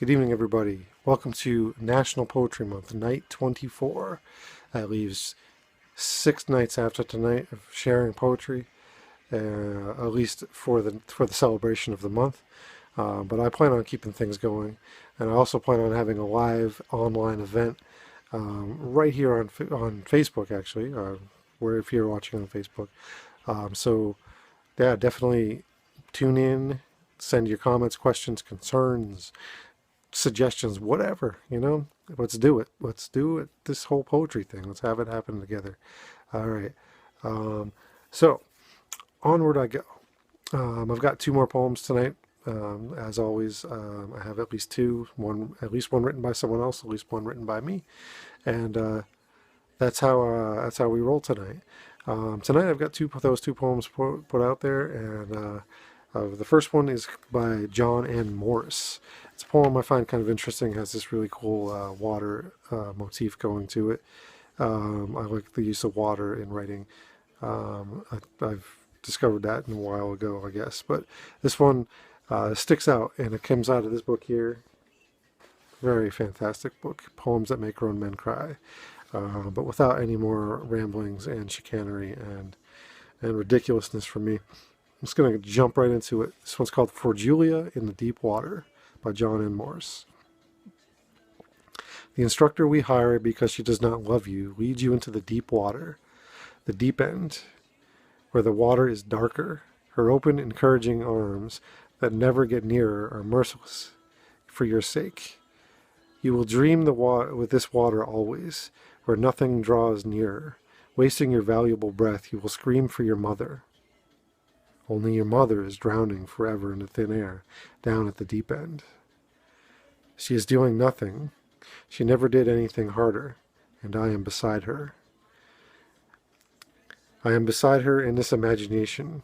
Good evening, everybody. Welcome to National Poetry Month, night 24. That leaves 6 nights after tonight of sharing poetry, at least for the celebration of the month. But I plan on keeping things going, and I also plan on having a live online event right here on Facebook, actually, where if you're watching on Facebook. So yeah, definitely tune in, send your comments, questions, concerns, suggestions, whatever, let's do it. Let's do it. This whole poetry thing. Let's have it happen together. All right. Um, so onward I go. I've got two more poems tonight. As always, I have at least two. At least one written by someone else. At least one written by me. And that's how we roll tonight. Tonight I've got those two poems put out there, and the first one is by John N. Morris. It's a poem I find kind of interesting. It has this really cool water motif going to it. I like the use of water in writing. I've discovered that a while ago, I guess. But this one sticks out, and it comes out of this book here. Very fantastic book, Poems That Make Grown Men Cry. But without any more ramblings and chicanery and ridiculousness from me. I'm just going to jump right into it. This one's called For Julia in the Deep Water by John N. Morris. The instructor we hire because she does not love you leads you into the deep water, the deep end, where the water is darker. Her open, encouraging arms that never get nearer are merciless for your sake. You will dream with this water always, where nothing draws nearer. Wasting your valuable breath, you will scream for your mother. Only your mother is drowning forever in the thin air, down at the deep end. She is doing nothing. She never did anything harder, and I am beside her. I am beside her in this imagination.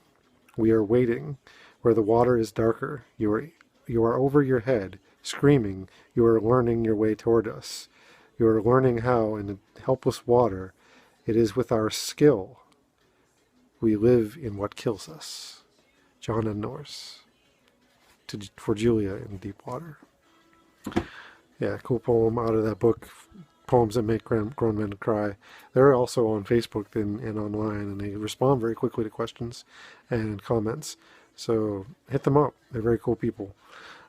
We are waiting, where the water is darker. You are over your head, screaming. You are learning your way toward us. You are learning how, in the helpless water, it is with our skill we live in what kills us. John N. Norris. For Julia in Deep Water. Yeah, cool poem out of that book, Poems That Make Grown Men Cry. They're also on Facebook and online, and they respond very quickly to questions and comments. So hit them up. They're very cool people.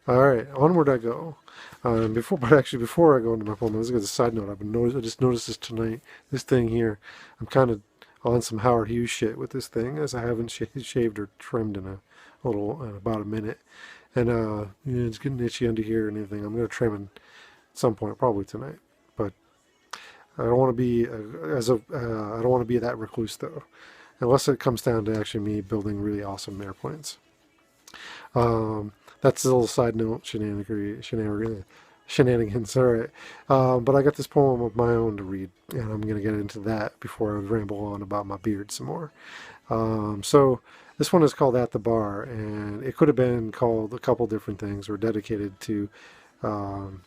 All right, onward I go. Before I go into my poem, let's get a side note. I just noticed this tonight. This thing here, I'm kind of on some Howard Hughes shit with this thing, as I haven't shaved or trimmed in about a minute, and it's getting itchy under here and everything. I'm gonna trim it at some point, probably tonight. But I don't want to be I don't want to be that recluse though, unless it comes down to actually me building really awesome airplanes. That's a little side note, shenanigans. All right, but I got this poem of my own to read, and I'm gonna get into that before I ramble on about my beard some more. So this one is called At the Bar, and it could have been called a couple different things, or dedicated to um,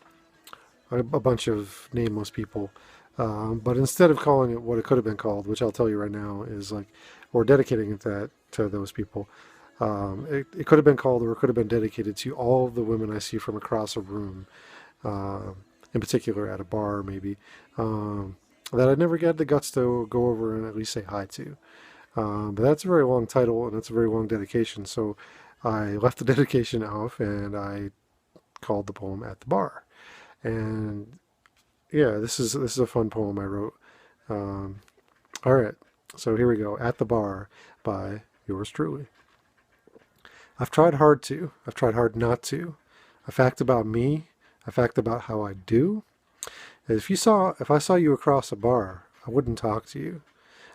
a bunch of nameless people. But instead of calling it what it could have been called, which I'll tell you right now, is like, or dedicating it to those people. It could have been called, or it could have been dedicated to all of the women I see from across a room, in particular at a bar, maybe, that I never get the guts to go over and at least say hi to. But that's a very long title, and that's a very long dedication, so I left the dedication off, and I called the poem At the Bar. And yeah, this is a fun poem I wrote. All right, so here we go. At the Bar by yours truly. I've tried hard to. I've tried hard not to. A fact about me. A fact about how I do. If I saw you across a bar, I wouldn't talk to you.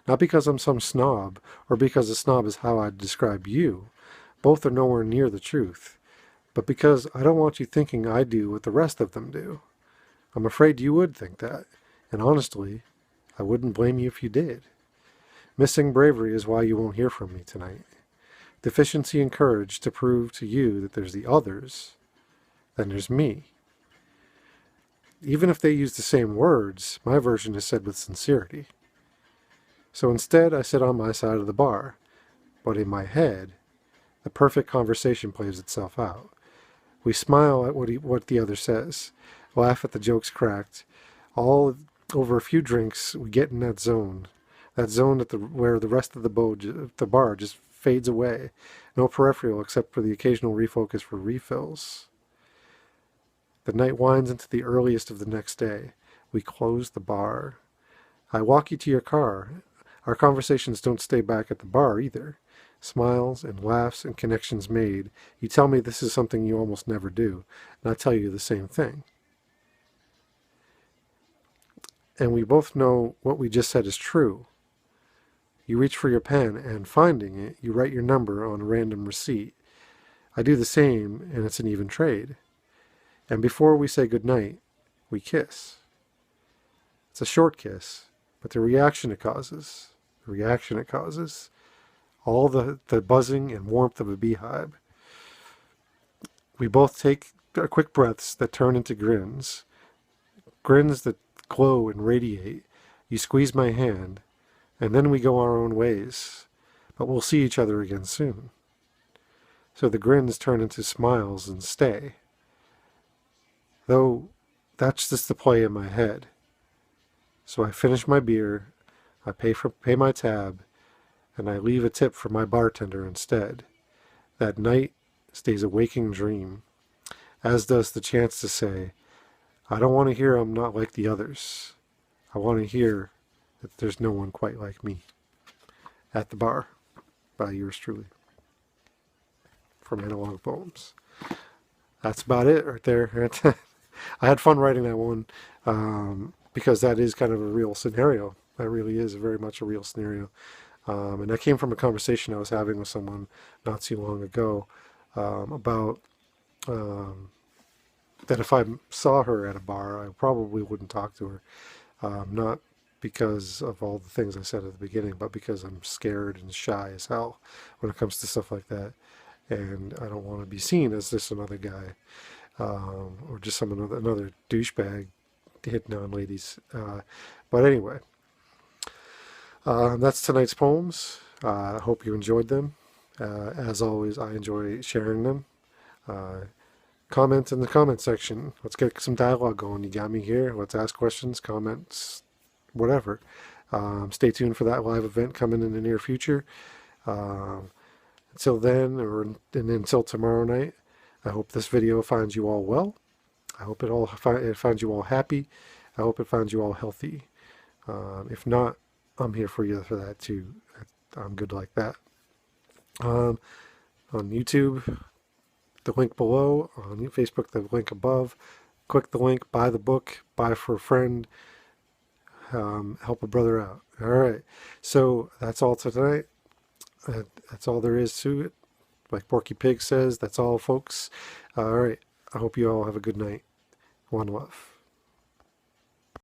Not because I'm some snob, or because a snob is how I describe you. Both are nowhere near the truth. But because I don't want you thinking I do what the rest of them do. I'm afraid you would think that. And honestly, I wouldn't blame you if you did. Missing bravery is why you won't hear from me tonight. Deficiency in courage to prove to you that there's the others, then there's me. Even if they use the same words, my version is said with sincerity. So instead, I sit on my side of the bar, but in my head, the perfect conversation plays itself out. We smile at what the other says, laugh at the jokes cracked. All over a few drinks, we get in that zone. That zone where the rest of the bar just fades away. No peripheral except for the occasional refocus for refills. The night winds into the earliest of the next day. We close the bar. I walk you to your car. Our conversations don't stay back at the bar either. Smiles and laughs and connections made. You tell me this is something you almost never do, and I tell you the same thing. And we both know what we just said is true. You reach for your pen, and finding it, you write your number on a random receipt. I do the same, and it's an even trade. And before we say goodnight, we kiss. It's a short kiss, but the reaction it causes, all the buzzing and warmth of a beehive. We both take quick breaths that turn into grins that glow and radiate. You squeeze my hand, and then we go our own ways, but we'll see each other again soon. So the grins turn into smiles and stay. Though that's just the play in my head. So I finish my beer, I pay my tab, and I leave a tip for my bartender instead. That night stays a waking dream, as does the chance to say, I don't want to hear I'm not like the others. I want to hear that there's no one quite like me. At the Bar, by yours truly, from Analog Poems. That's about it right there. I had fun writing that one because that is kind of a real scenario. That really is very much a real scenario. And that came from a conversation I was having with someone not too long ago about that if I saw her at a bar, I probably wouldn't talk to her. Not because of all the things I said at the beginning, but because I'm scared and shy as hell when it comes to stuff like that. And I don't want to be seen as just another guy or just another douchebag hitting on ladies. But anyway, that's tonight's poems. I hope you enjoyed them. As always, I enjoy sharing them. Comment in the comment section. Let's get some dialogue going. You got me here. Let's ask questions, comments, whatever. Stay tuned for that live event coming in the near future. Until then, and until tomorrow night, I hope this video finds you all well. I hope it finds you all happy. I hope it finds you all healthy. If not, I'm here for you for that too. I'm good like that. On YouTube, the link below. On Facebook, the link above. Click the link, buy the book, buy for a friend, help a brother out. All right. So that's all tonight. That's all there is to it. Like Porky Pig says, that's all, folks. All right. I hope you all have a good night. One love.